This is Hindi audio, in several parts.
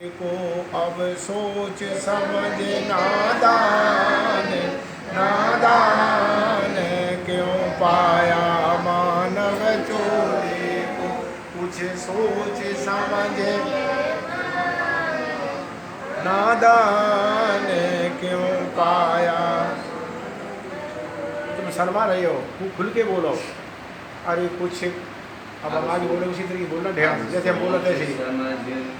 को अब सोच समझ नादान, नादान क्यों पाया मानव चोरी को। कुछ सोच समझ नादान क्यों पाया। तुम शर्मा रहे हो, खुल के बोलो। अरे कुछ अब हम आगे बोले उसी तरीके बोलना ध्यान, जैसे हम बोला तैसे ही।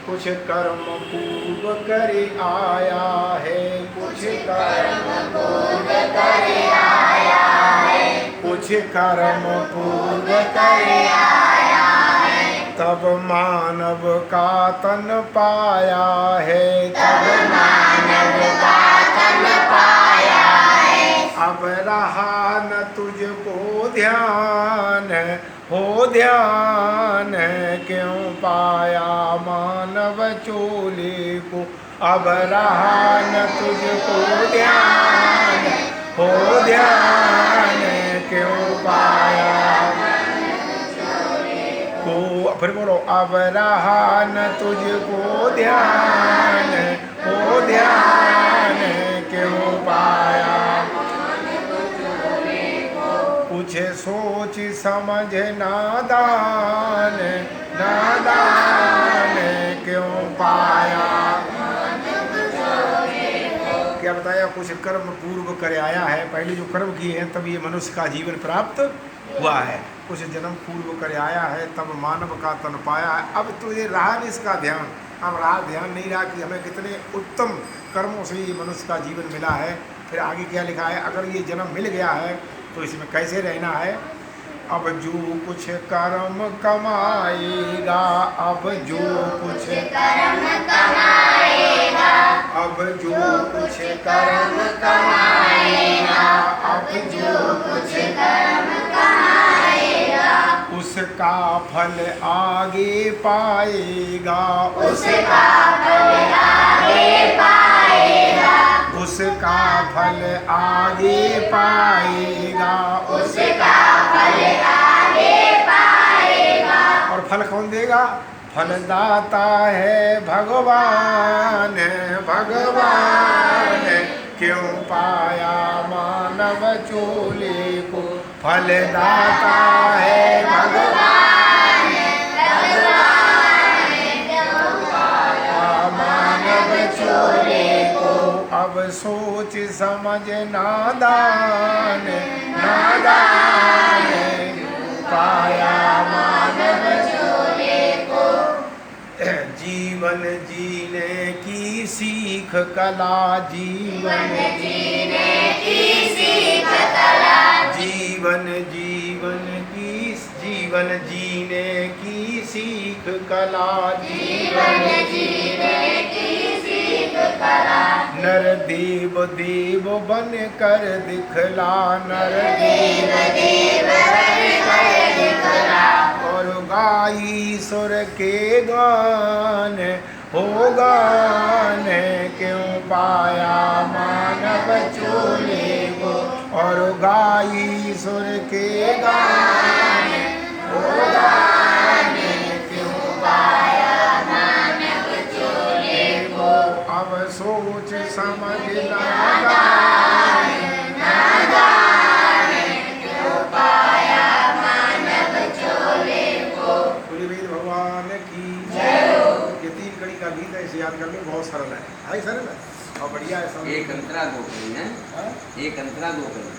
कुछ कर्म पूर्व कर आया है, कुछ कर्म पूर्व कर आया है, कुछ कर्म पूर्व कर आया है। तब मानव का तन पाया है, तब मानव का तन पाया है। अब रहा न तुझको ध्यान, हो ध्यान क्यों पाया मानव चोली को। अब रहा न तुझको ध्यान, हो ध्यान क्यों पाया को। फिर बोलो, अब रहा न तुझको ध्यान, हो ध्यान क्यों पाया। कुछ सोच समझ नादान, नादान क्यों पाया। क्या बताया, कुछ कर्म पूर्व कर आया है, पहले जो कर्म किए हैं तब ये मनुष्य का जीवन प्राप्त हुआ है। कुछ जन्म पूर्व कर आया है, तब मानव का तन पाया है। अब तो ये रहा नहीं इसका ध्यान, अब रहा ध्यान नहीं रहा कि हमें कितने उत्तम कर्मों से ये मनुष्य का जीवन मिला है। फिर आगे क्या लिखा है, अगर ये जन्म मिल गया है तो इसमें कैसे रहना है। अब जो कुछ कर्म कमाएगा, अब जो कुछ कर्म कमाएगा, अब जो कुछ कर्म कमाएगा, अब जो कुछ कर्म कमाएगा, उसका फल आगे पाएगा, उसका फल आगे पाएगा, उसका फल आगे पाएगा, उसका फल आगे पाएगा। और फल कौन देगा, फलदाता है भगवान, भगवान क्यों पाया मानव चोली को। फलदाता है भगवान, भगवान क्यों पाया मानव चोली को। अब सोच समझ नादान, नादान पाया मानव चोली को। जीवन जीने की सीख कला, जीवन जीने की सीख कला, जीवन जीवन की जीवन जीने की सीख कला, जीवन जीने की सीख कला। नर देव देव बन कर दिखला, नर देव देव बन कर दिखला। और गाई सुर के गान, हो गान क्यों पाया मानव चोली को। और गाई सुर के गान, हो गान क्यों पाया मानव चोली को। अब सोच समझ नादान, नादान क्यों पाया मानव चोली को। वेद भगवान की जय। ये 3 कड़ी का गीत है, इसे याद करने बहुत सरल है सरल है और बढ़िया है। एक अंतरा 2 कड़ी है, एक अंतरा 2 कड़ी।